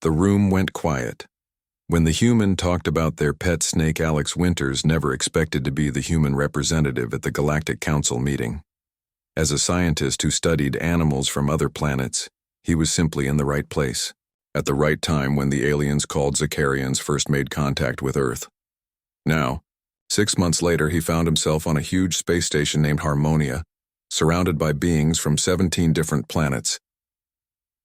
The room went quiet. When the human talked about their pet snake, Alex Winters never expected to be the human representative at the Galactic Council meeting. As a scientist who studied animals from other planets, he was simply in the right place, at the right time when the aliens called Zakarians first made contact with Earth. Now, 6 months later, he found himself on a huge space station named Harmonia, surrounded by beings from 17 different planets.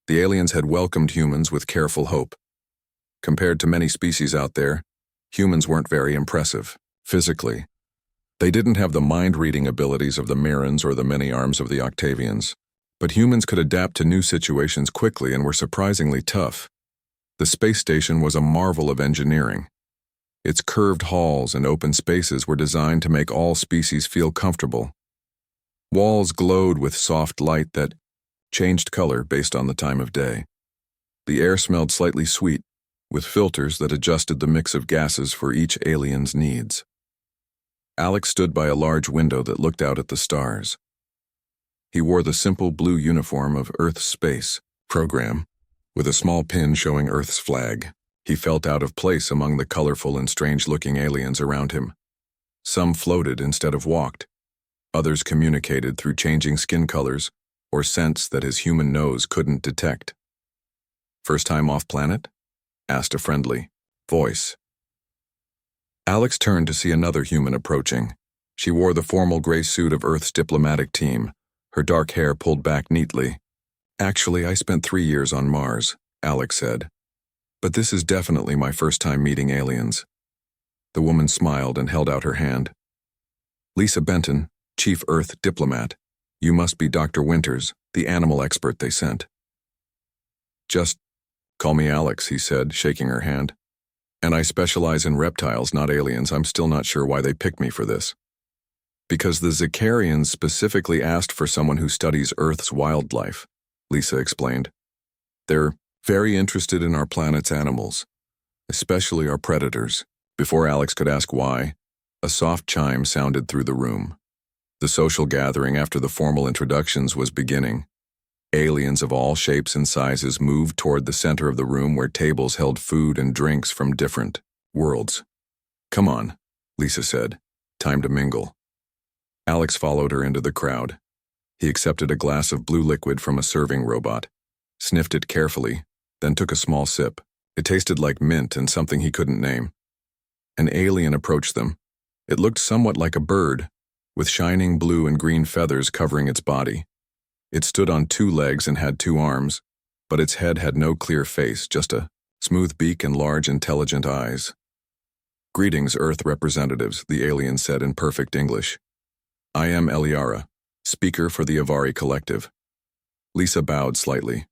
The aliens had welcomed humans with careful hope. Compared to many species out there, humans weren't very impressive, physically. They didn't have the mind-reading abilities of the Mirans or the many arms of the Octavians, but humans could adapt to new situations quickly and were surprisingly tough. The space station was a marvel of engineering. Its curved halls and open spaces were designed to make all species feel comfortable. Walls glowed with soft light that changed color based on the time of day. The air smelled slightly sweet, with filters that adjusted the mix of gases for each alien's needs. Alex stood by a large window that looked out at the stars. He wore the simple blue uniform of Earth's space program, with a small pin showing Earth's flag. He felt out of place among the colorful and strange-looking aliens around him. Some floated instead of walked. Others communicated through changing skin colors or scents that his human nose couldn't detect. "First time off planet?" asked a friendly voice. Alex turned to see another human approaching. She wore the formal gray suit of Earth's diplomatic team, her dark hair pulled back neatly. "Actually, I spent 3 years on Mars," Alex said. "But this is definitely my first time meeting aliens." The woman smiled and held out her hand. "Lisa Benton, Chief Earth Diplomat. You must be Dr. Winters, the animal expert they sent." "Just call me Alex," he said, shaking her hand. "And I specialize in reptiles, not aliens. I'm still not sure why they picked me for this." "Because the Zakarians specifically asked for someone who studies Earth's wildlife," Lisa explained. "They're very interested in our planet's animals, especially our predators." Before Alex could ask why, a soft chime sounded through the room. The social gathering after the formal introductions was beginning. Aliens of all shapes and sizes moved toward the center of the room where tables held food and drinks from different worlds. "Come on," Lisa said. "Time to mingle." Alex followed her into the crowd. He accepted a glass of blue liquid from a serving robot, sniffed it carefully, then took a small sip. It tasted like mint and something he couldn't name. An alien approached them. It looked somewhat like a bird, with shining blue and green feathers covering its body. It stood on 2 legs and had 2 arms, but its head had no clear face, just a smooth beak and large, intelligent eyes. "Greetings, Earth representatives," the alien said in perfect English. "I am Eliara, speaker for the Avari Collective." Lisa bowed slightly.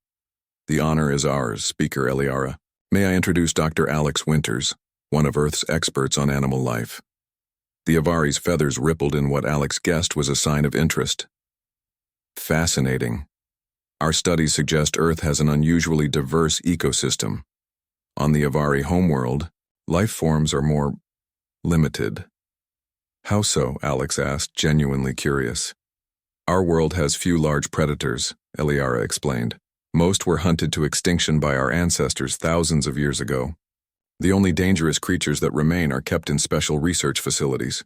"The honor is ours, Speaker Eliara. May I introduce Dr. Alex Winters, one of Earth's experts on animal life." The Avari's feathers rippled in what Alex guessed was a sign of interest. "Fascinating. Our studies suggest Earth has an unusually diverse ecosystem. On the Avari homeworld, life forms are more limited." "How so?" Alex asked, genuinely curious. "Our world has few large predators," Eliara explained. "Most were hunted to extinction by our ancestors thousands of years ago. The only dangerous creatures that remain are kept in special research facilities."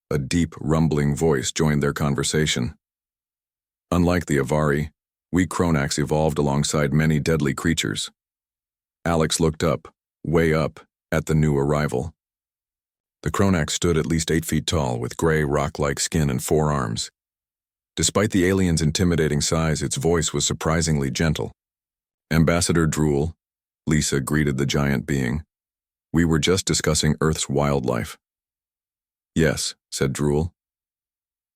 A deep, rumbling voice joined their conversation. "Unlike the Avari, we Kronax evolved alongside many deadly creatures." Alex looked up, way up, at the new arrival. The Kronax stood at least 8 feet tall, with gray, rock-like skin and 4 arms. Despite the alien's intimidating size, its voice was surprisingly gentle. "Ambassador Drool," Lisa greeted the giant being. "We were just discussing Earth's wildlife." "Yes," said Drool.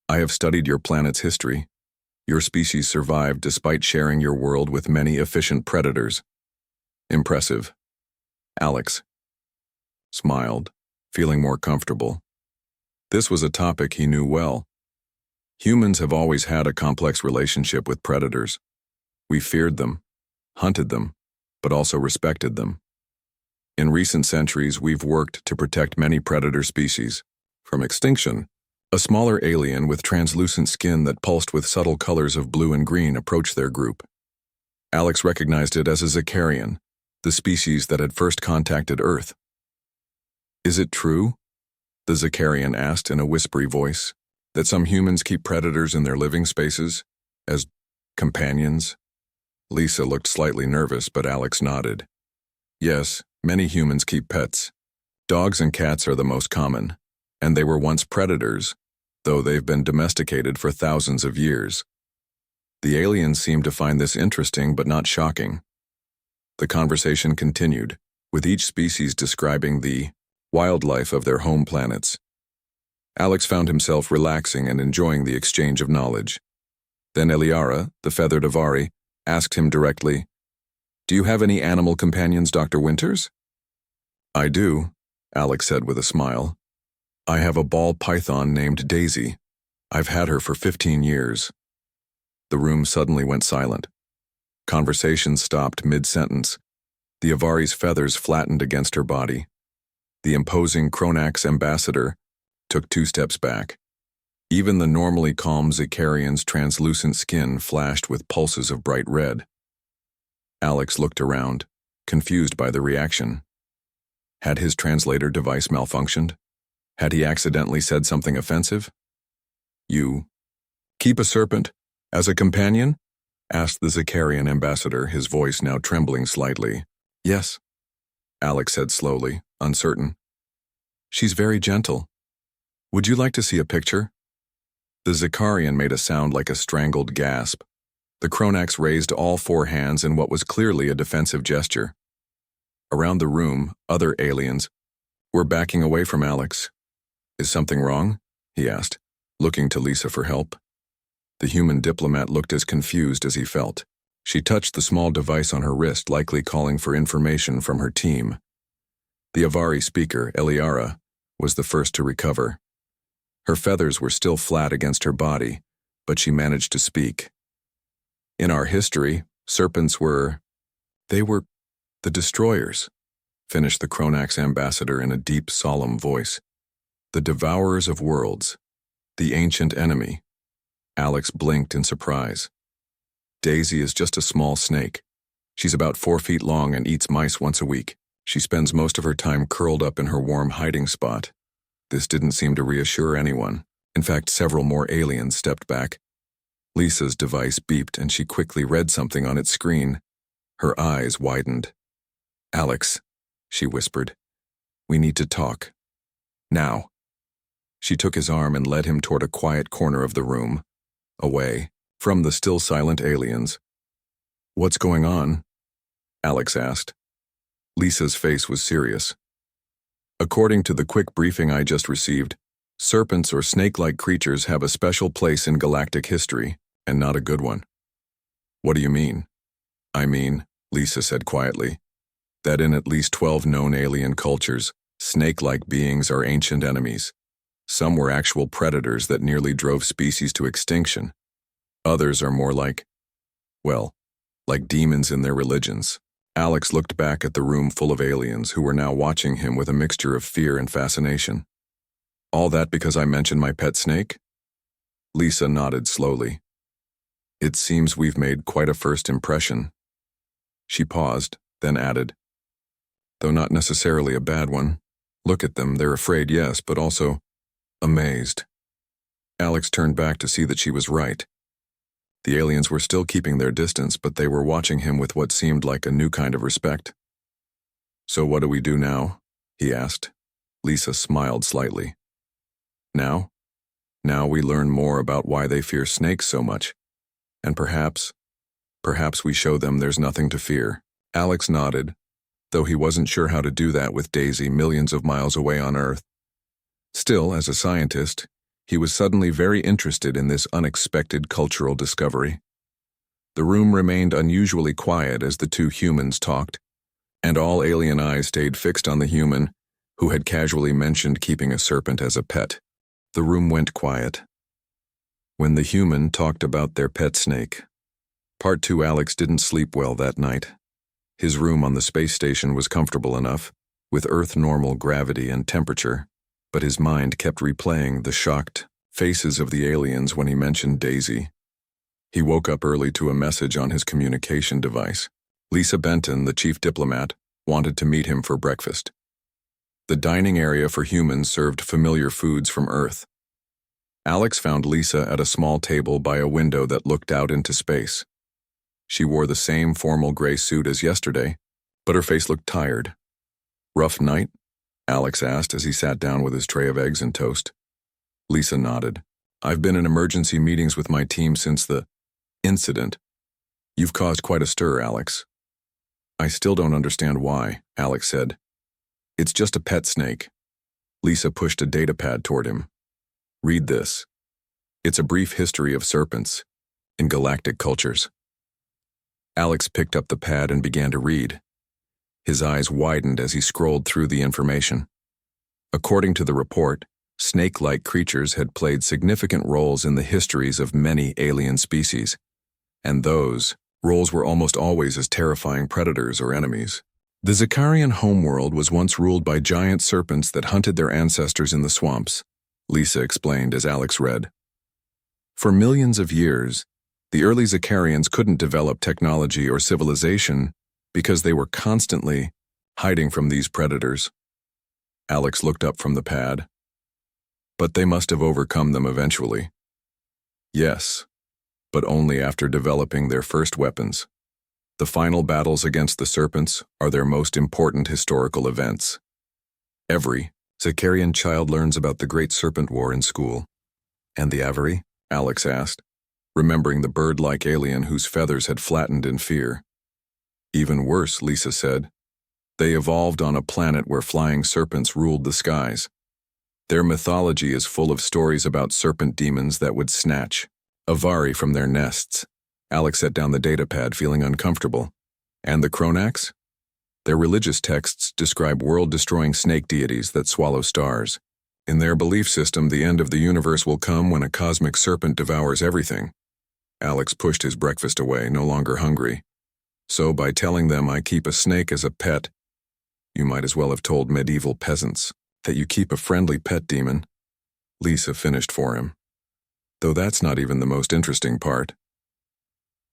"I have studied your planet's history. Your species survived despite sharing your world with many efficient predators." "Impressive." Alex smiled, feeling more comfortable. This was a topic he knew well. Humans have always had a complex relationship with predators. We feared them, hunted them, but also respected them. In recent centuries, we've worked to protect many predator species from extinction. A smaller alien with translucent skin that pulsed with subtle colors of blue and green approached their group. Alex recognized it as a Zakarian, the species that had first contacted Earth. Is it true, the Zakarian asked in a whispery voice, that some humans keep predators in their living spaces, as companions? Lisa looked slightly nervous, but Alex nodded. Yes, many humans keep pets. Dogs and cats are the most common, and they were once predators, though they've been domesticated for thousands of years. The aliens seemed to find this interesting but not shocking. The conversation continued, with each species describing the wildlife of their home planets. Alex found himself relaxing and enjoying the exchange of knowledge. Then Eliara, the feathered Avari, asked him directly, "Do you have any animal companions, Dr. Winters?" "I do," Alex said with a smile. "I have a ball python named Daisy. I've had her for 15 years. The room suddenly went silent. Conversation stopped mid-sentence. The Avari's feathers flattened against her body. The imposing Kronax ambassador took 2 steps back. Even the normally calm Zakarian's translucent skin flashed with pulses of bright red. Alex looked around, confused by the reaction. Had his translator device malfunctioned? Had he accidentally said something offensive? "You keep a serpent as a companion?" asked the Zakarian ambassador, his voice now trembling slightly. "Yes," Alex said slowly, uncertain. "She's very gentle. Would you like to see a picture?" The Zakarian made a sound like a strangled gasp. The Kronax raised all 4 hands in what was clearly a defensive gesture. Around the room, other aliens were backing away from Alex. "Is something wrong?" he asked, looking to Lisa for help. The human diplomat looked as confused as he felt. She touched the small device on her wrist, likely calling for information from her team. The Avari speaker, Eliara, was the first to recover. Her feathers were still flat against her body, but she managed to speak. "In our history, serpents were the destroyers," finished the Kronax ambassador in a deep, solemn voice. "The devourers of worlds, the ancient enemy." Alex blinked in surprise. "Daisy is just a small snake. She's about 4 feet long and eats mice once a week. She spends most of her time curled up in her warm hiding spot." This didn't seem to reassure anyone. In fact, several more aliens stepped back. Lisa's device beeped and she quickly read something on its screen. Her eyes widened. "Alex," she whispered, "we need to talk. Now." She took his arm and led him toward a quiet corner of the room, away from the still silent aliens. "What's going on?" Alex asked. Lisa's face was serious. "According to the quick briefing I just received, serpents or snake-like creatures have a special place in galactic history, and not a good one." "What do you mean?" "I mean," Lisa said quietly, "that in at least 12 known alien cultures, snake-like beings are ancient enemies. Some were actual predators that nearly drove species to extinction. Others are more like demons in their religions." Alex looked back at the room full of aliens who were now watching him with a mixture of fear and fascination. "All that because I mentioned my pet snake?" Lisa nodded slowly. "It seems we've made quite a first impression." She paused, then added, "Though not necessarily a bad one. Look at them, they're afraid, yes, but also amazed." Alex turned back to see that she was right. The aliens were still keeping their distance, but they were watching him with what seemed like a new kind of respect. "So what do we do now?" he asked. Lisa smiled slightly. "Now? Now we learn more about why they fear snakes so much. And perhaps we show them there's nothing to fear." Alex nodded, though he wasn't sure how to do that with Daisy millions of miles away on Earth. Still, as a scientist, he was suddenly very interested in this unexpected cultural discovery. The room remained unusually quiet as the 2 humans talked, and all alien eyes stayed fixed on the human who had casually mentioned keeping a serpent as a pet. The room went quiet. When the human talked about their pet snake. Part 2. Alex didn't sleep well that night. His room on the space station was comfortable enough, with Earth-normal gravity and temperature, but his mind kept replaying the shocked faces of the aliens when he mentioned Daisy. He woke up early to a message on his communication device. Lisa Benton, the chief diplomat, wanted to meet him for breakfast. The dining area for humans served familiar foods from Earth. Alex found Lisa at a small table by a window that looked out into space. She wore the same formal gray suit as yesterday, but her face looked tired. "Rough night?" Alex asked as he sat down with his tray of eggs and toast. Lisa nodded. "I've been in emergency meetings with my team since the incident. You've caused quite a stir, Alex." "I still don't understand why," Alex said. "It's just a pet snake." Lisa pushed a datapad toward him. "Read this. It's a brief history of serpents in galactic cultures." Alex picked up the pad and began to read. His eyes widened as he scrolled through the information. According to the report, snake-like creatures had played significant roles in the histories of many alien species, and those roles were almost always as terrifying predators or enemies. The Zakarian homeworld was once ruled by giant serpents that hunted their ancestors in the swamps, Lisa explained as Alex read. For millions of years, the early Zakarians couldn't develop technology or civilization because they were constantly hiding from these predators. Alex looked up from the pad. "But they must have overcome them eventually." "Yes, but only after developing their first weapons. The final battles against the serpents are their most important historical events. Every Zakarian child learns about the Great Serpent War in school." "And the Avery?" Alex asked, remembering the bird-like alien whose feathers had flattened in fear. "Even worse," Lisa said. "They evolved on a planet where flying serpents ruled the skies. Their mythology is full of stories about serpent demons that would snatch Avari from their nests." Alex set down the datapad, feeling uncomfortable. "And the Kronax?" "Their religious texts describe world-destroying snake deities that swallow stars. In their belief system, the end of the universe will come when a cosmic serpent devours everything." Alex pushed his breakfast away, no longer hungry. "So by telling them I keep a snake as a pet, you might as well have told medieval peasants that you keep a friendly pet demon." Lisa finished for him. "Though that's not even the most interesting part."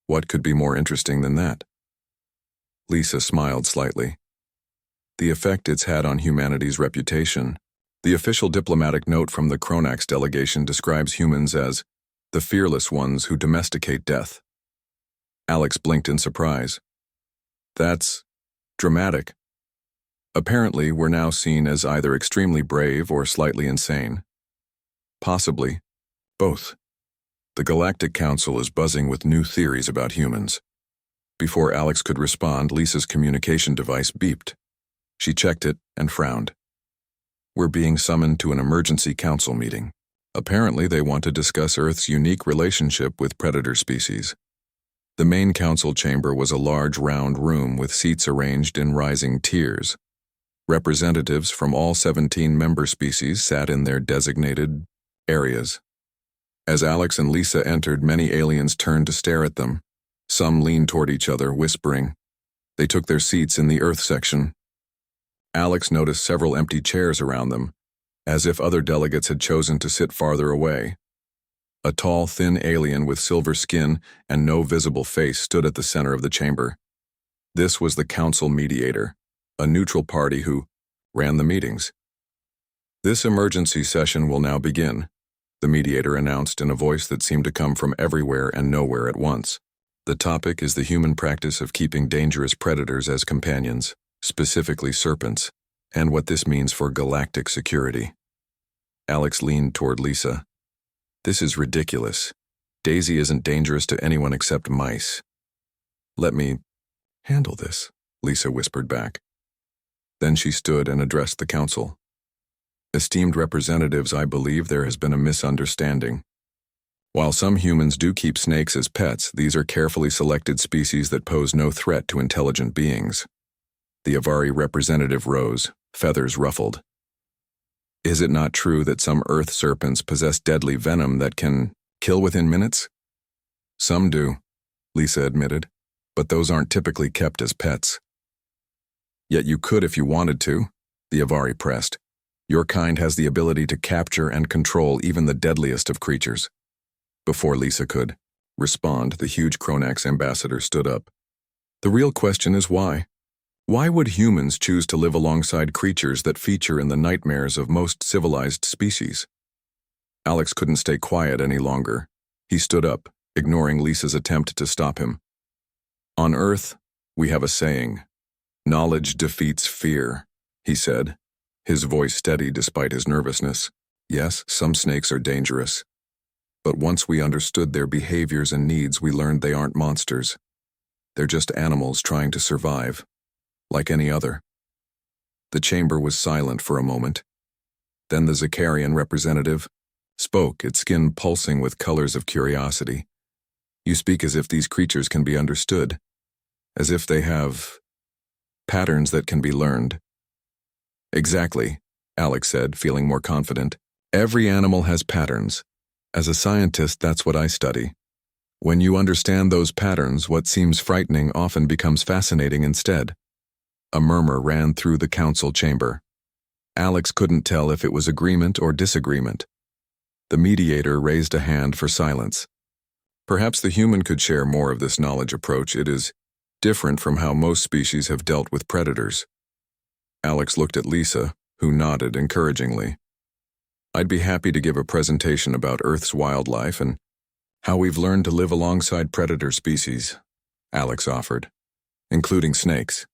"What could be more interesting than that?" Lisa smiled slightly. "The effect it's had on humanity's reputation. The official diplomatic note from the Kronax delegation describes humans as the fearless ones who domesticate death." Alex blinked in surprise. "That's dramatic. Apparently, we're now seen as either extremely brave or slightly insane." "Possibly both. The Galactic Council is buzzing with new theories about humans." Before Alex could respond, Lisa's communication device beeped. She checked it and frowned. "We're being summoned to an emergency council meeting. Apparently, they want to discuss Earth's unique relationship with predator species." The main council chamber was a large round room with seats arranged in rising tiers. Representatives from all 17 member species sat in their designated areas. As Alex and Lisa entered, many aliens turned to stare at them. Some leaned toward each other, whispering. They took their seats in the Earth section. Alex noticed several empty chairs around them, as if other delegates had chosen to sit farther away. A tall, thin alien with silver skin and no visible face stood at the center of the chamber. This was the council mediator, a neutral party who ran the meetings. "This emergency session will now begin," the mediator announced in a voice that seemed to come from everywhere and nowhere at once. "The topic is the human practice of keeping dangerous predators as companions, specifically serpents, and what this means for galactic security." Alex leaned toward Lisa. "This is ridiculous. Daisy isn't dangerous to anyone except mice." "Let me handle this," Lisa whispered back. Then she stood and addressed the council. "Esteemed representatives, I believe there has been a misunderstanding. While some humans do keep snakes as pets, these are carefully selected species that pose no threat to intelligent beings." The Avari representative rose, feathers ruffled. "Is it not true that some Earth serpents possess deadly venom that can kill within minutes?" "Some do," Lisa admitted, "but those aren't typically kept as pets." "Yet you could if you wanted to," the Avari pressed. "Your kind has the ability to capture and control even the deadliest of creatures." Before Lisa could respond, the huge Kronax ambassador stood up. The real question is why? Why would humans choose to live alongside creatures that feature in the nightmares of most civilized species? Alex couldn't stay quiet any longer. He stood up, ignoring Lisa's attempt to stop him. On Earth, we have a saying, "Knowledge defeats fear," he said, his voice steady despite his nervousness. Yes, some snakes are dangerous. But once we understood their behaviors and needs, we learned they aren't monsters. They're just animals trying to survive, like any other. The chamber was silent for a moment. Then the Zakarian representative spoke, its skin pulsing with colors of curiosity. You speak as if these creatures can be understood, as if they have patterns that can be learned. Exactly, Alex said, feeling more confident. Every animal has patterns. As a scientist, that's what I study. When you understand those patterns, what seems frightening often becomes fascinating instead. A murmur ran through the council chamber. Alex couldn't tell if it was agreement or disagreement. The mediator raised a hand for silence. Perhaps the human could share more of this knowledge approach. It is different from how most species have dealt with predators. Alex looked at Lisa, who nodded encouragingly. I'd be happy to give a presentation about Earth's wildlife and how we've learned to live alongside predator species, Alex offered, including snakes.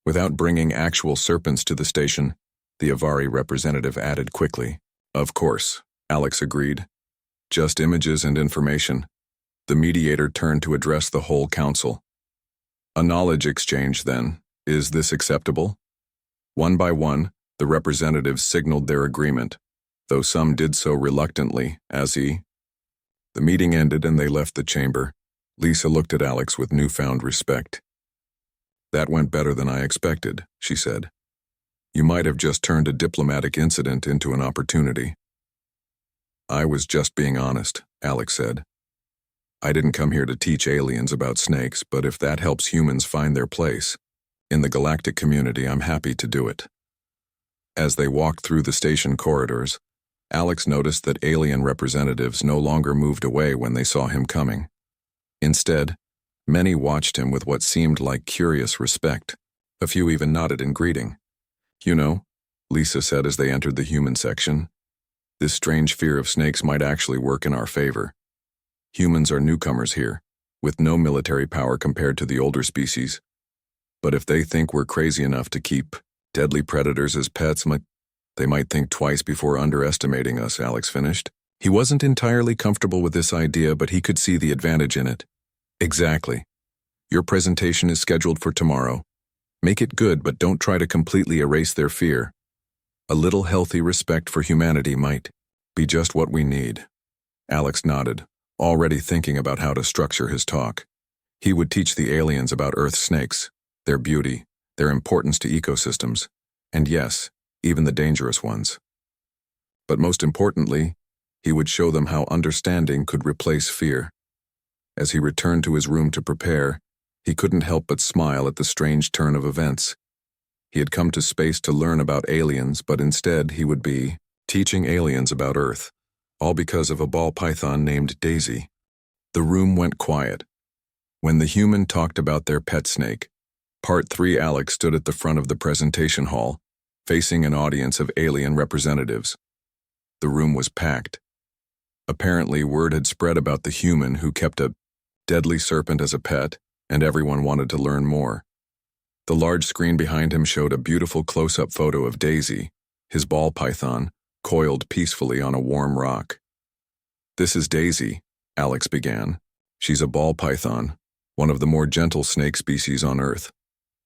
Without bringing actual serpents to the station, the Avari representative added quickly. Of course, Alex agreed. Just images and information. The mediator turned to address the whole council. A knowledge exchange, then. Is this acceptable? One by one, the representatives signaled their agreement, though some did so reluctantly, The meeting ended and they left the chamber. Lisa looked at Alex with newfound respect. That went better than I expected, she said. You might have just turned a diplomatic incident into an opportunity. I was just being honest, Alex said. I didn't come here to teach aliens about snakes, but if that helps humans find their place in the galactic community, I'm happy to do it. As they walked through the station corridors, Alex noticed that alien representatives no longer moved away when they saw him coming. Instead, many watched him with what seemed like curious respect. A few even nodded in greeting. You know, Lisa said as they entered the human section, this strange fear of snakes might actually work in our favor. Humans are newcomers here, with no military power compared to the older species. But if they think we're crazy enough to keep deadly predators as pets, they might think twice before underestimating us, Alex finished. He wasn't entirely comfortable with this idea, but he could see the advantage in it. Exactly. Your presentation is scheduled for tomorrow. Make it good, but don't try to completely erase their fear. A little healthy respect for humanity might be just what we need. Alex nodded, already thinking about how to structure his talk. He would teach the aliens about Earth snakes, their beauty, their importance to ecosystems, and yes, even the dangerous ones. But most importantly, he would show them how understanding could replace fear. As he returned to his room to prepare, he couldn't help but smile at the strange turn of events. He had come to space to learn about aliens, but instead he would be teaching aliens about Earth, all because of a ball python named Daisy. The room went quiet. When the human talked about their pet snake, Part 3 Alex stood at the front of the presentation hall, facing an audience of alien representatives. The room was packed. Apparently, word had spread about the human who kept a deadly serpent as a pet, and everyone wanted to learn more. The large screen behind him showed a beautiful close-up photo of Daisy, his ball python, coiled peacefully on a warm rock. This is Daisy, Alex began. She's a ball python, one of the more gentle snake species on Earth.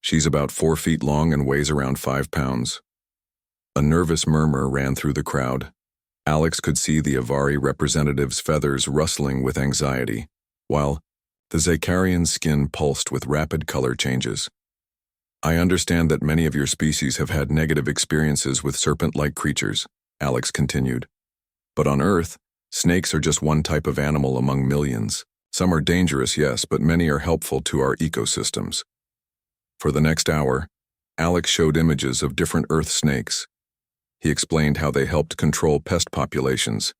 She's about 4 feet long and weighs around 5 pounds. A nervous murmur ran through the crowd. Alex could see the Avari representative's feathers rustling with anxiety, while the Zakarian's skin pulsed with rapid color changes. I understand that many of your species have had negative experiences with serpent-like creatures, Alex continued. But on Earth, snakes are just one type of animal among millions. Some are dangerous, yes, but many are helpful to our ecosystems. For the next hour, Alex showed images of different Earth snakes. He explained how they helped control pest populations,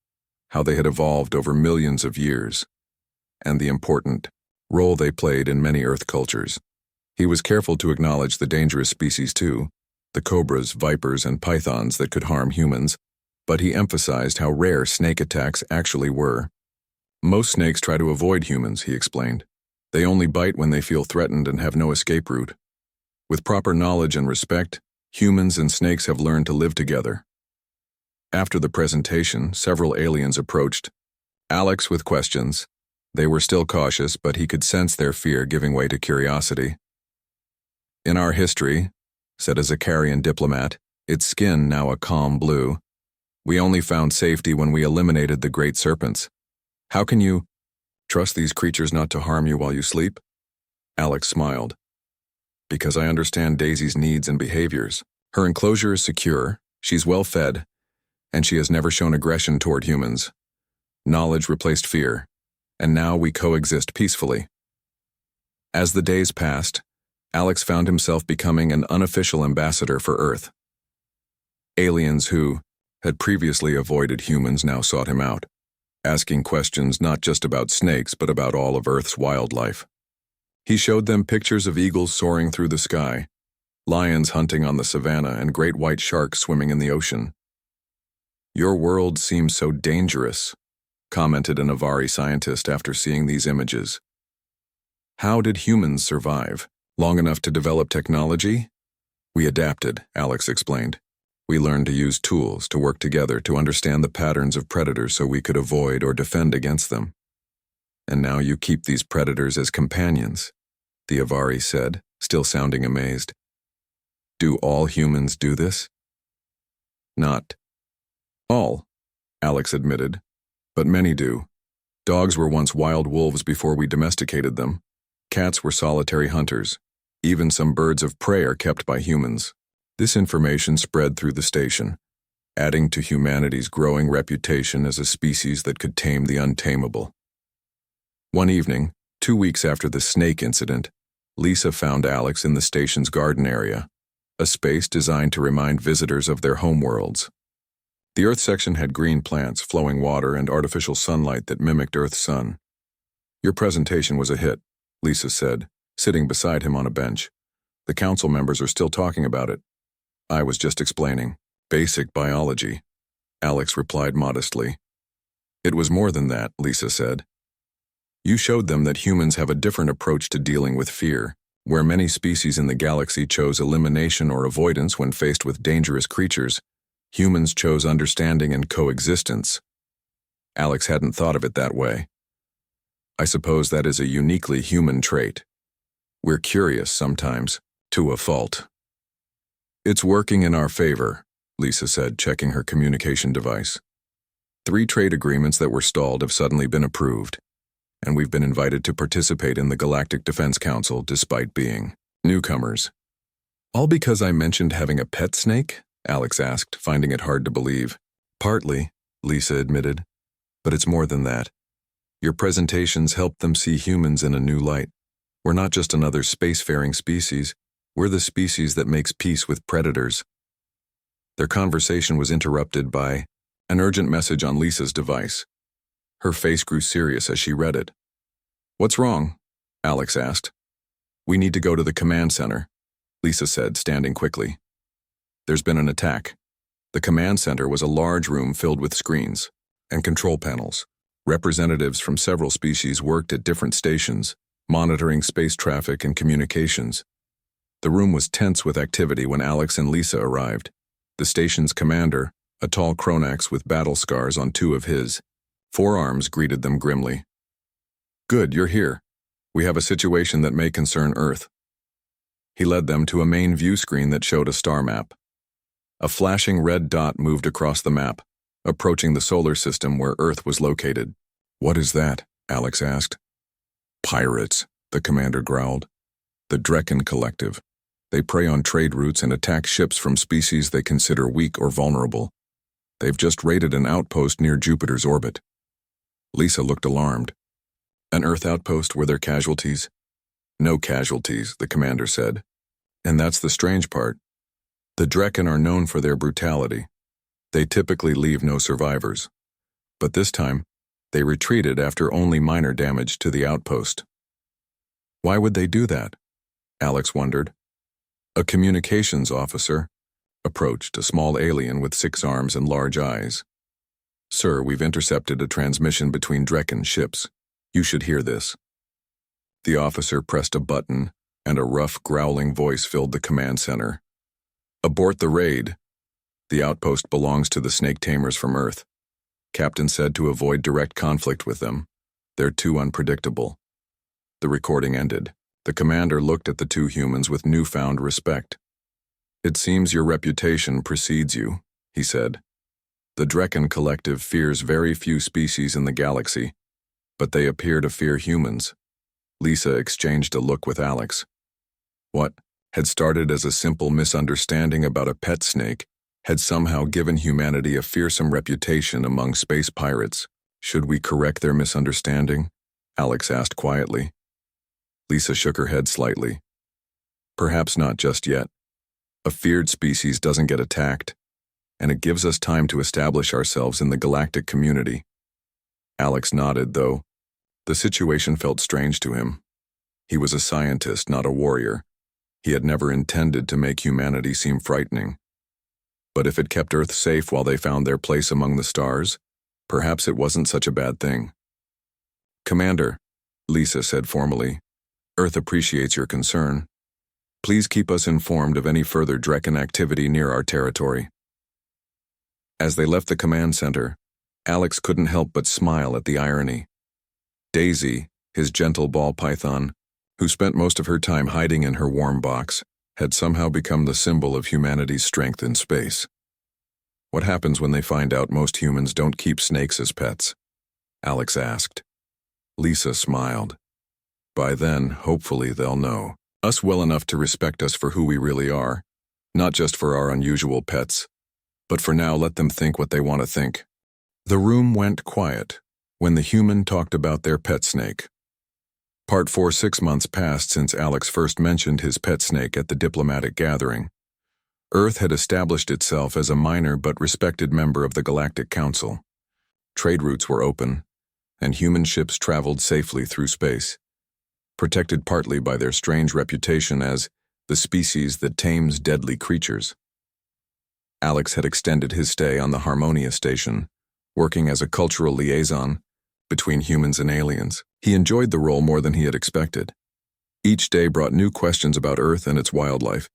how they had evolved over millions of years, and the important role they played in many Earth cultures. He was careful to acknowledge the dangerous species too, the cobras, vipers, and pythons that could harm humans, but he emphasized how rare snake attacks actually were. Most snakes try to avoid humans, he explained. They only bite when they feel threatened and have no escape route. With proper knowledge and respect, humans and snakes have learned to live together. After the presentation, several aliens approached Alex with questions. They were still cautious, but he could sense their fear giving way to curiosity. "In our history," said a Zakarian diplomat, its skin now a calm blue, "we only found safety when we eliminated the great serpents. How can you trust these creatures not to harm you while you sleep?" Alex smiled. "Because I understand Daisy's needs and behaviors. Her enclosure is secure, she's well fed, and she has never shown aggression toward humans. Knowledge replaced fear, and now we coexist peacefully." As the days passed, Alex found himself becoming an unofficial ambassador for Earth. Aliens who had previously avoided humans now sought him out, asking questions not just about snakes but about all of Earth's wildlife. He showed them pictures of eagles soaring through the sky, lions hunting on the savanna, and great white sharks swimming in the ocean. "Your world seems so dangerous," commented an Avari scientist after seeing these images. "How did humans survive? Long enough to develop technology?" "We adapted," Alex explained. "We learned to use tools, to work together, to understand the patterns of predators so we could avoid or defend against them. And now you keep these predators as companions," the Avari said, still sounding amazed. "Do all humans do this?" "Not all," Alex admitted, "but many do. Dogs were once wild wolves before we domesticated them. Cats were solitary hunters. Even some birds of prey are kept by humans." This information spread through the station, adding to humanity's growing reputation as a species that could tame the untamable. One evening, 2 weeks after the snake incident, Lisa found Alex in the station's garden area, a space designed to remind visitors of their homeworlds. The Earth section had green plants, flowing water, and artificial sunlight that mimicked Earth's sun. "Your presentation was a hit," Lisa said, sitting beside him on a bench. "The council members are still talking about it." "I was just explaining. Basic biology," Alex replied modestly. "It was more than that," Lisa said. "You showed them that humans have a different approach to dealing with fear. Where many species in the galaxy chose elimination or avoidance when faced with dangerous creatures, humans chose understanding and coexistence." Alex hadn't thought of it that way. "I suppose that is a uniquely human trait. We're curious sometimes, to a fault." "It's working in our favor," Lisa said, checking her communication device. 3 trade agreements that were stalled have suddenly been approved, and we've been invited to participate in the Galactic Defense Council despite being newcomers. "All because I mentioned having a pet snake?" Alex asked, finding it hard to believe. "Partly," Lisa admitted, "but it's more than that. Your presentations helped them see humans in a new light. We're not just another spacefaring species, we're the species that makes peace with predators." Their conversation was interrupted by an urgent message on Lisa's device. Her face grew serious as she read it. "What's wrong?" Alex asked. "We need to go to the command center," Lisa said, standing quickly. "There's been an attack." The command center was a large room filled with screens and control panels. Representatives from several species worked at different stations, monitoring space traffic and communications. The room was tense with activity when Alex and Lisa arrived. The station's commander, a tall Kronax with battle scars on 2 of his forearms, greeted them grimly. "Good, you're here. We have a situation that may concern Earth." He led them to a main view screen that showed a star map. A flashing red dot moved across the map, approaching the solar system where Earth was located. "What is that?" Alex asked. "Pirates," the commander growled. "The Drekken Collective. They prey on trade routes and attack ships from species they consider weak or vulnerable. They've just raided an outpost near Jupiter's orbit." Lisa looked alarmed. "An Earth outpost, were there casualties?" "No casualties," the commander said. "And that's the strange part. The Drekken are known for their brutality. They typically leave no survivors. But this time, they retreated after only minor damage to the outpost." "Why would they do that?" Alex wondered. A communications officer approached a small alien with 6 arms and large eyes. Sir, we've intercepted a transmission between Drekken ships. You should hear this. The officer pressed a button, and a rough, growling voice filled the command center. Abort the raid. The outpost belongs to the snake tamers from Earth. Captain said to avoid direct conflict with them. They're too unpredictable. The recording ended. The commander looked at the 2 humans with newfound respect. It seems your reputation precedes you, he said. The Drekken Collective fears very few species in the galaxy, but they appear to fear humans. Lisa exchanged a look with Alex. What had started as a simple misunderstanding about a pet snake had somehow given humanity a fearsome reputation among space pirates. Should we correct their misunderstanding? Alex asked quietly. Lisa shook her head slightly. Perhaps not just yet. A feared species doesn't get attacked, and it gives us time to establish ourselves in the galactic community. Alex nodded, though. The situation felt strange to him. He was a scientist, not a warrior. He had never intended to make humanity seem frightening. But if it kept Earth safe while they found their place among the stars, perhaps it wasn't such a bad thing. Commander, Lisa said formally, Earth appreciates your concern. Please keep us informed of any further Drekken activity near our territory. As they left the command center, Alex couldn't help but smile at the irony. Daisy, his gentle ball python, who spent most of her time hiding in her warm box, had somehow become the symbol of humanity's strength in space. What happens when they find out most humans don't keep snakes as pets? Alex asked. Lisa smiled. By then, hopefully they'll know us well enough to respect us for who we really are, not just for our unusual pets, but for now let them think what they want to think. The room went quiet when the human talked about their pet snake. Part 4. 6 months passed since Alex first mentioned his pet snake at the diplomatic gathering. Earth had established itself as a minor but respected member of the Galactic Council. Trade routes were open, and human ships traveled safely through space, protected partly by their strange reputation as the species that tames deadly creatures. Alex had extended his stay on the Harmonia station, working as a cultural liaison between humans and aliens. He enjoyed the role more than he had expected. Each day brought new questions about Earth and its wildlife,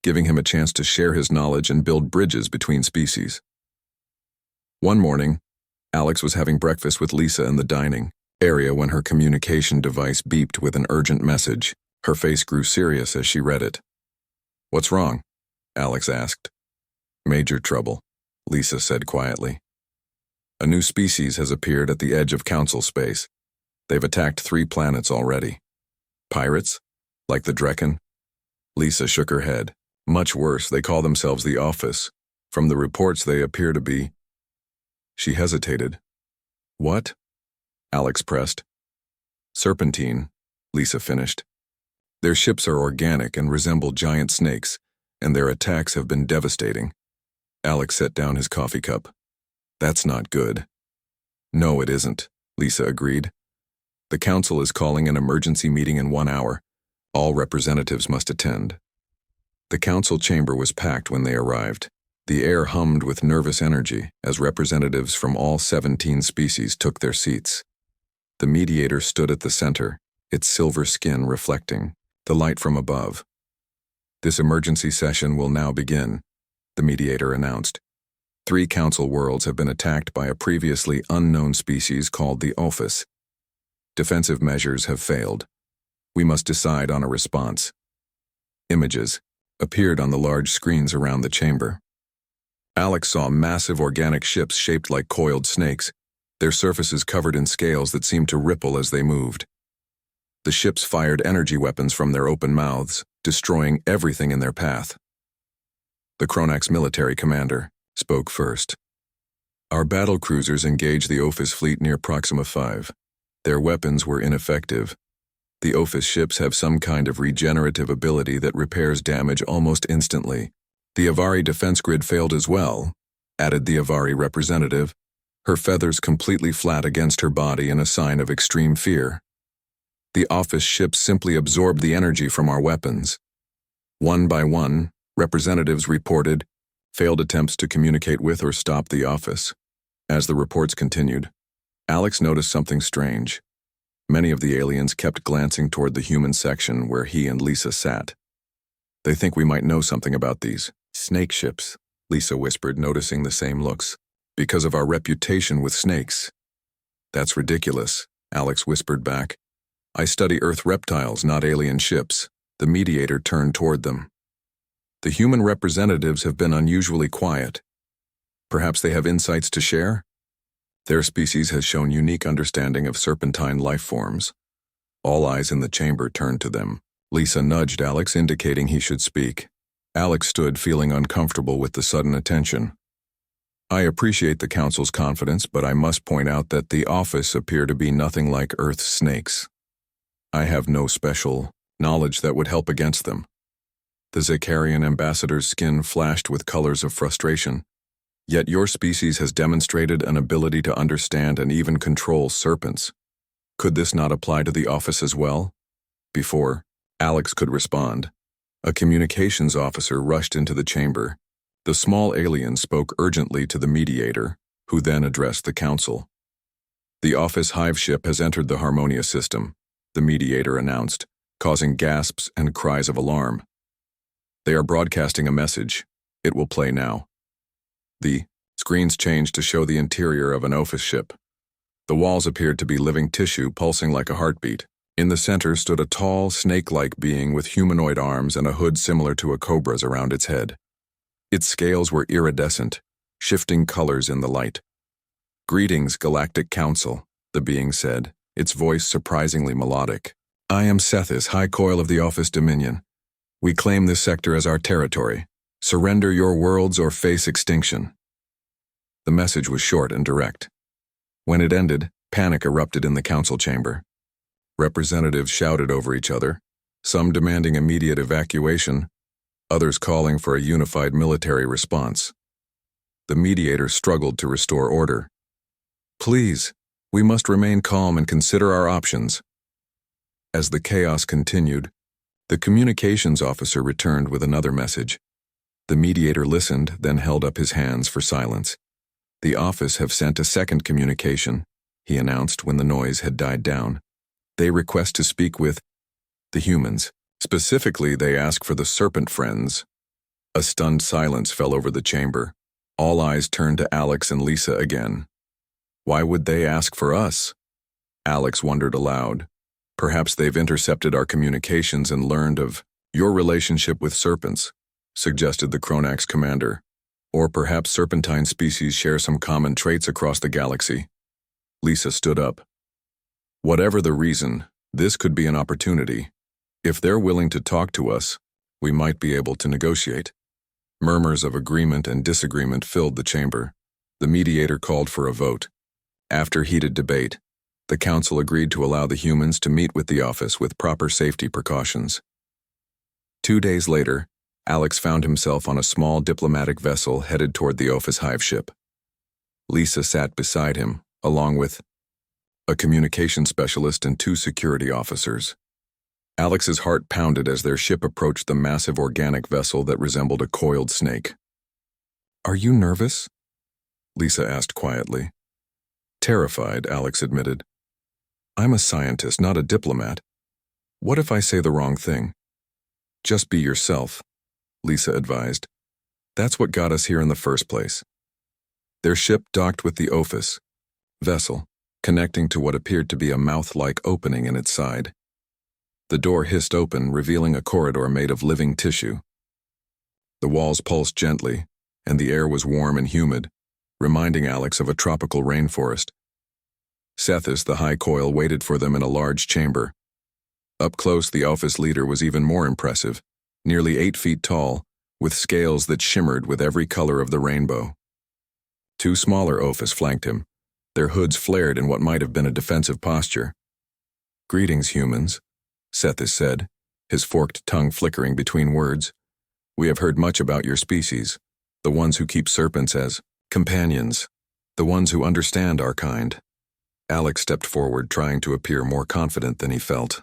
giving him a chance to share his knowledge and build bridges between species. One morning, Alex was having breakfast with Lisa in the dining area when her communication device beeped with an urgent message. Her face grew serious as she read it. What's wrong? Alex asked. Major trouble, Lisa said quietly. A new species has appeared at the edge of Council space. They've attacked 3 planets already. Pirates? Like the Drekken? Lisa shook her head. Much worse, they call themselves the Office. From the reports, they appear to be... She hesitated. What? Alex pressed. Serpentine, Lisa finished. Their ships are organic and resemble giant snakes, and their attacks have been devastating. Alex set down his coffee cup. That's not good. No, it isn't, Lisa agreed. The council is calling an emergency meeting in 1 hour. All representatives must attend. The council chamber was packed when they arrived. The air hummed with nervous energy as representatives from all 17 species took their seats. The mediator stood at the center, its silver skin reflecting the light from above. This emergency session will now begin, the mediator announced. 3 council worlds have been attacked by a previously unknown species called the Office. Defensive measures have failed. We must decide on a response. Images appeared on the large screens around the chamber. Alex saw massive organic ships shaped like coiled snakes, their surfaces covered in scales that seemed to ripple as they moved. The ships fired energy weapons from their open mouths, destroying everything in their path. The Kronax military commander spoke first. Our battle cruisers engaged the Office fleet near Proxima 5. Their weapons were ineffective. The Office ships have some kind of regenerative ability that repairs damage almost instantly. The Avari defense grid failed as well, added the Avari representative, her feathers completely flat against her body in a sign of extreme fear. The office ships simply absorbed the energy from our weapons. One by one, representatives reported failed attempts to communicate with or stop the office. As the reports continued, Alex noticed something strange. Many of the aliens kept glancing toward the human section where he and Lisa sat. They think we might know something about these snake ships, Lisa whispered, noticing the same looks. Because of our reputation with snakes. That's ridiculous, Alex whispered back. I study Earth reptiles, not alien ships. The mediator turned toward them. The human representatives have been unusually quiet. Perhaps they have insights to share? Their species has shown unique understanding of serpentine life forms. All eyes in the chamber turned to them. Lisa nudged Alex, indicating he should speak. Alex stood, feeling uncomfortable with the sudden attention. I appreciate the Council's confidence, but I must point out that the office appear to be nothing like Earth's snakes. I have no special knowledge that would help against them. The Zakarian ambassador's skin flashed with colors of frustration. Yet your species has demonstrated an ability to understand and even control serpents. Could this not apply to the office as well? Before Alex could respond, a communications officer rushed into the chamber. The small alien spoke urgently to the mediator, who then addressed the council. The office hive ship has entered the Harmonia system, the mediator announced, causing gasps and cries of alarm. They are broadcasting a message. It will play now. The screens changed to show the interior of an office ship. The walls appeared to be living tissue pulsing like a heartbeat. In the center stood a tall, snake-like being with humanoid arms and a hood similar to a cobra's around its head. Its scales were iridescent, shifting colors in the light. Greetings, Galactic Council, the being said, its voice surprisingly melodic. I am Sethis, High Coil of the Office Dominion. We claim this sector as our territory. Surrender your worlds or face extinction. The message was short and direct. When it ended, panic erupted in the council chamber. Representatives shouted over each other, some demanding immediate evacuation, others calling for a unified military response. The mediator struggled to restore order. Please, we must remain calm and consider our options. As the chaos continued, the communications officer returned with another message. The mediator listened, then held up his hands for silence. The office have sent a second communication, he announced when the noise had died down. They request to speak with the humans. Specifically, they ask for the serpent friends. A stunned silence fell over the chamber. All eyes turned to Alex and Lisa again. Why would they ask for us? Alex wondered aloud. Perhaps they've intercepted our communications and learned of your relationship with serpents, suggested the Kronax commander. Or perhaps serpentine species share some common traits across the galaxy. Lisa stood up. Whatever the reason, this could be an opportunity. If they're willing to talk to us, we might be able to negotiate. Murmurs of agreement and disagreement filled the chamber. The mediator called for a vote. After heated debate, the council agreed to allow the humans to meet with the office with proper safety precautions. 2 days later, Alex found himself on a small diplomatic vessel headed toward the office hive ship. Lisa sat beside him, along with a communication specialist and 2 security officers. Alex's heart pounded as their ship approached the massive organic vessel that resembled a coiled snake. Are you nervous? Lisa asked quietly. Terrified, Alex admitted. I'm a scientist, not a diplomat. What if I say the wrong thing? Just be yourself, Lisa advised. That's what got us here in the first place. Their ship docked with the office vessel, connecting to what appeared to be a mouth-like opening in its side. The door hissed open, revealing a corridor made of living tissue. The walls pulsed gently, and the air was warm and humid, reminding Alex of a tropical rainforest. Sethis, the High Coil, waited for them in a large chamber. Up close, the office leader was even more impressive, nearly 8 feet tall, with scales that shimmered with every color of the rainbow. 2 smaller office flanked him, their hoods flared in what might have been a defensive posture. Greetings, humans, Sethis said, his forked tongue flickering between words. We have heard much about your species, the ones who keep serpents as companions, the ones who understand our kind. Alex stepped forward, trying to appear more confident than he felt.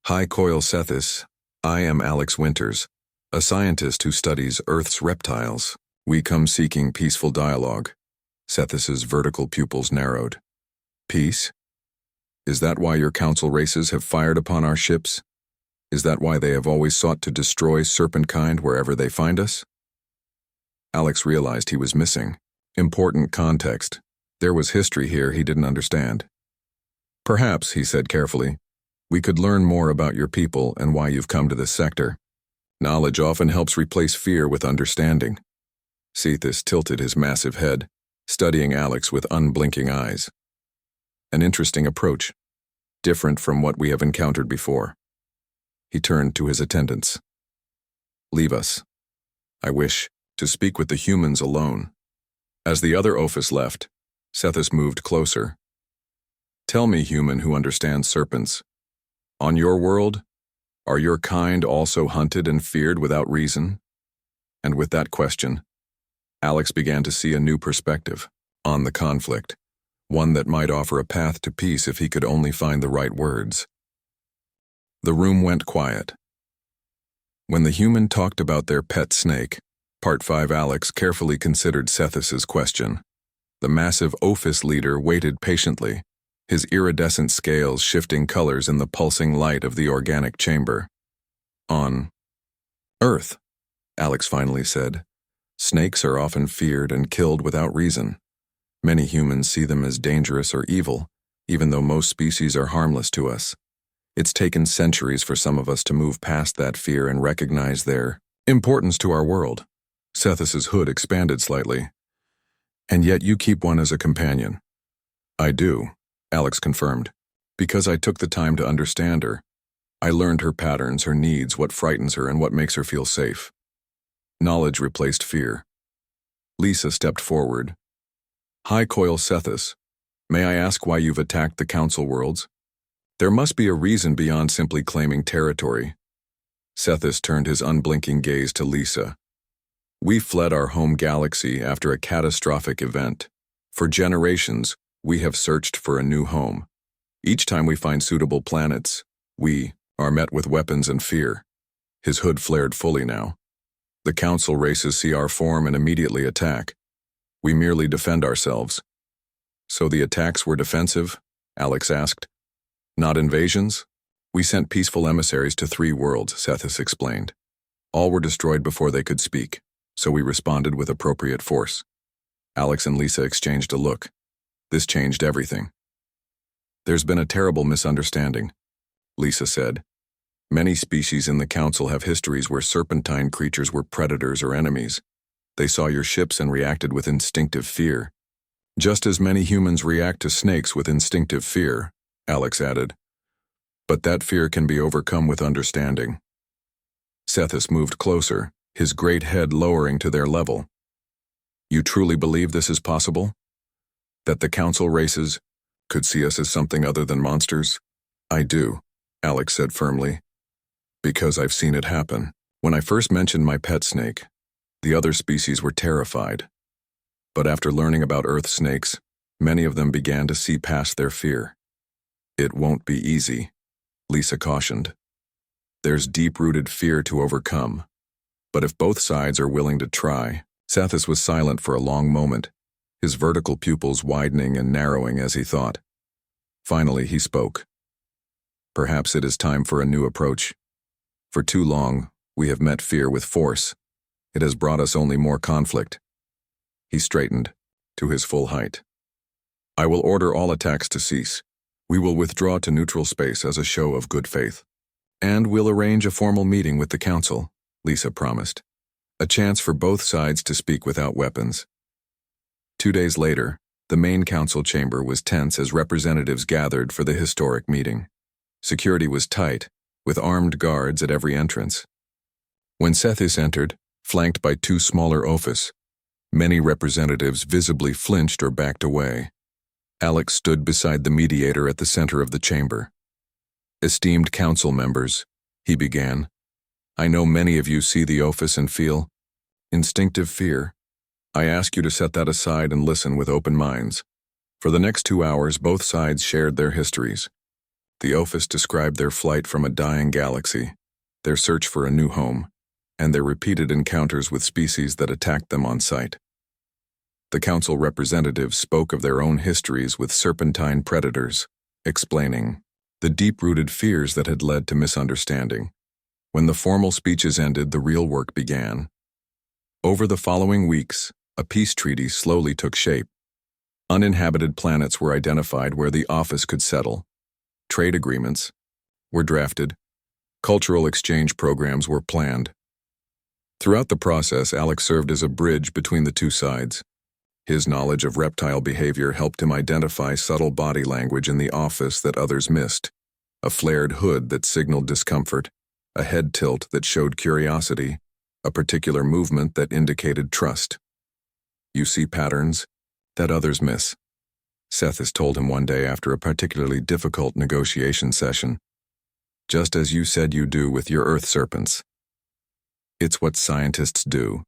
Hi, Coil Sethis. I am Alex Winters, a scientist who studies Earth's reptiles. We come seeking peaceful dialogue. Sethis's vertical pupils narrowed. Peace? Is that why your council races have fired upon our ships? Is that why they have always sought to destroy serpentkind wherever they find us? Alex realized he was missing important context. There was history here he didn't understand. Perhaps, he said carefully, we could learn more about your people and why you've come to this sector. Knowledge often helps replace fear with understanding. Sethis tilted his massive head, studying Alex with unblinking eyes. An interesting approach, different from what we have encountered before. He turned to his attendants. Leave us. I wish to speak with the humans alone. As the other Ophis left, Sethis moved closer. Tell me, human who understands serpents. On your world, are your kind also hunted and feared without reason? And with that question, Alex began to see a new perspective on the conflict, one that might offer a path to peace if he could only find the right words. The room went quiet. When the human talked about their pet snake, Part 5, Alex carefully considered Sethis's question. The massive Ophis leader waited patiently, his iridescent scales shifting colors in the pulsing light of the organic chamber. On Earth, Alex finally said, snakes are often feared and killed without reason. Many humans see them as dangerous or evil, even though most species are harmless to us. It's taken centuries for some of us to move past that fear and recognize their importance to our world. Sethis's hood expanded slightly. And yet you keep one as a companion. I do, Alex confirmed, because I took the time to understand her. I learned her patterns, her needs, what frightens her, and what makes her feel safe. Knowledge replaced fear. Lisa stepped forward. Hi, Coil Sethis. May I ask why you've attacked the Council worlds? There must be a reason beyond simply claiming territory. Sethis turned his unblinking gaze to Lisa. We fled our home galaxy after a catastrophic event. For generations, we have searched for a new home. Each time we find suitable planets, we are met with weapons and fear. His hood flared fully now. The Council races see our form and immediately attack. We merely defend ourselves. So the attacks were defensive? Alex asked. Not invasions? We sent peaceful emissaries to 3 worlds, Sethis explained. All were destroyed before they could speak, so we responded with appropriate force. Alex and Lisa exchanged a look. This changed everything. There's been a terrible misunderstanding, Lisa said. Many species in the Council have histories where serpentine creatures were predators or enemies. They saw your ships and reacted with instinctive fear. Just as many humans react to snakes with instinctive fear, Alex added. But that fear can be overcome with understanding. Sethis moved closer, his great head lowering to their level. You truly believe this is possible? That the Council races could see us as something other than monsters? I do, Alex said firmly. Because I've seen it happen. When I first mentioned my pet snake, the other species were terrified. But after learning about Earth snakes, many of them began to see past their fear. It won't be easy, Lisa cautioned. There's deep-rooted fear to overcome. But if both sides are willing to try, Sethis was silent for a long moment, his vertical pupils widening and narrowing as he thought. Finally, he spoke. Perhaps it is time for a new approach. For too long, we have met fear with force. It has brought us only more conflict. He straightened to his full height. I will order all attacks to cease. We will withdraw to neutral space as a show of good faith. And we'll arrange a formal meeting with the Council, Lisa promised. A chance for both sides to speak without weapons. 2 days later, the main Council chamber was tense as representatives gathered for the historic meeting. Security was tight, with armed guards at every entrance. When Sethis entered, flanked by 2 smaller Ophis, many representatives visibly flinched or backed away. Alex stood beside the mediator at the center of the chamber. Esteemed Council members, he began, I know many of you see the Ophis and feel instinctive fear. I ask you to set that aside and listen with open minds. For the next 2 hours, both sides shared their histories. The Ophis described their flight from a dying galaxy, their search for a new home, and their repeated encounters with species that attacked them on sight. The council representatives spoke of their own histories with serpentine predators, explaining the deep-rooted fears that had led to misunderstanding. When the formal speeches ended, the real work began. Over the following weeks, a peace treaty slowly took shape. Uninhabited planets were identified where the office could settle. Trade agreements were drafted. Cultural exchange programs were planned. Throughout the process, Alex served as a bridge between the two sides. His knowledge of reptile behavior helped him identify subtle body language in the office that others missed. A flared hood that signaled discomfort, a head tilt that showed curiosity, a particular movement that indicated trust. "You see patterns that others miss," Sethis told him one day after a particularly difficult negotiation session. "Just as you said you do with your Earth serpents." "It's what scientists do,"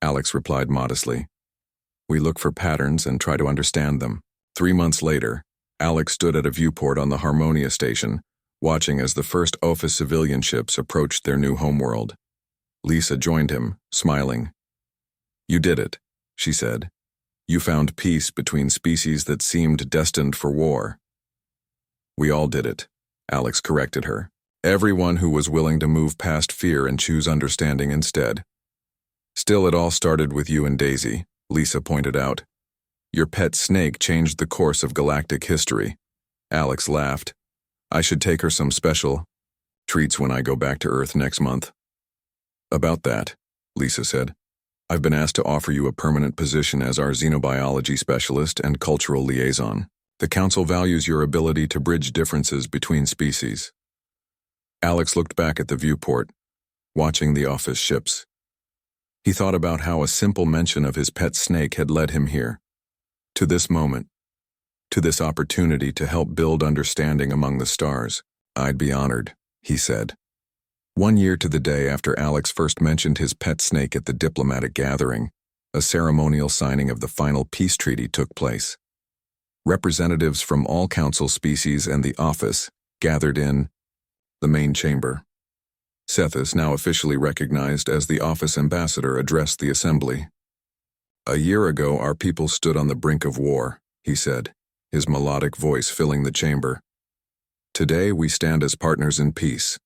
Alex replied modestly. "We look for patterns and try to understand them." 3 months later, Alex stood at a viewport on the Harmonia station, watching as the first Ophis civilian ships approached their new homeworld. Lisa joined him, smiling. "You did it," she said. "You found peace between species that seemed destined for war." "We all did it," Alex corrected her. "Everyone who was willing to move past fear and choose understanding instead." "Still, it all started with you and Daisy," Lisa pointed out. "Your pet snake changed the course of galactic history." Alex laughed. "I should take her some special treats when I go back to Earth next month." "About that," Lisa said, "I've been asked to offer you a permanent position as our xenobiology specialist and cultural liaison. The Council values your ability to bridge differences between species." Alex looked back at the viewport, watching the office ships. He thought about how a simple mention of his pet snake had led him here, to this moment, to this opportunity to help build understanding among the stars. "I'd be honored," he said. 1 year to the day after Alex first mentioned his pet snake at the diplomatic gathering, a ceremonial signing of the final peace treaty took place. Representatives from all council species and the office gathered in the main chamber. Sethis, now officially recognized as the office ambassador, addressed the assembly. "A year ago, our people stood on the brink of war," he said, his melodic voice filling the chamber. "Today, we stand as partners in peace.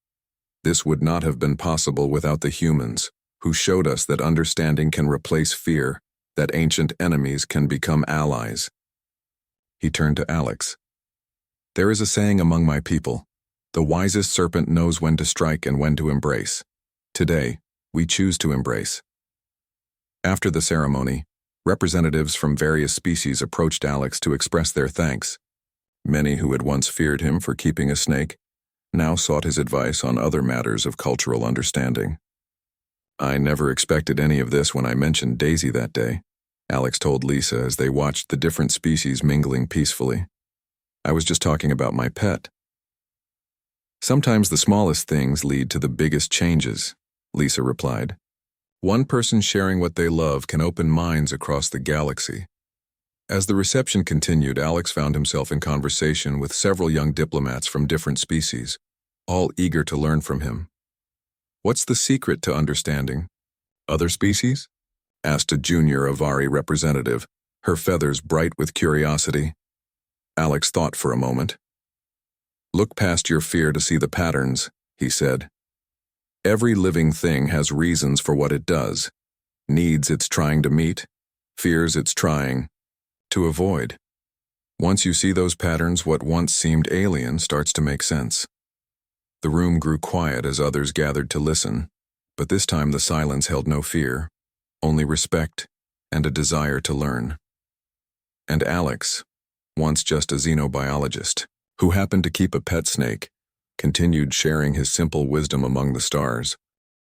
This would not have been possible without the humans, who showed us that understanding can replace fear, that ancient enemies can become allies." He turned to Alex. "There is a saying among my people, the wisest serpent knows when to strike and when to embrace. Today, we choose to embrace." After the ceremony, representatives from various species approached Alex to express their thanks. Many who had once feared him for keeping a snake now sought his advice on other matters of cultural understanding. "I never expected any of this when I mentioned Daisy that day," Alex told Lisa as they watched the different species mingling peacefully. "I was just talking about my pet." "Sometimes the smallest things lead to the biggest changes," Lisa replied. "One person sharing what they love can open minds across the galaxy." As the reception continued, Alex found himself in conversation with several young diplomats from different species, all eager to learn from him. "What's the secret to understanding other species?" asked a junior Avari representative, her feathers bright with curiosity. Alex thought for a moment. "Look past your fear to see the patterns," he said. "Every living thing has reasons for what it does, needs it's trying to meet, fears it's trying to avoid. Once you see those patterns, what once seemed alien starts to make sense." The room grew quiet as others gathered to listen, but this time the silence held no fear, only respect and a desire to learn. And Alex, once just a xenobiologist, who happened to keep a pet snake, continued sharing his simple wisdom among the stars.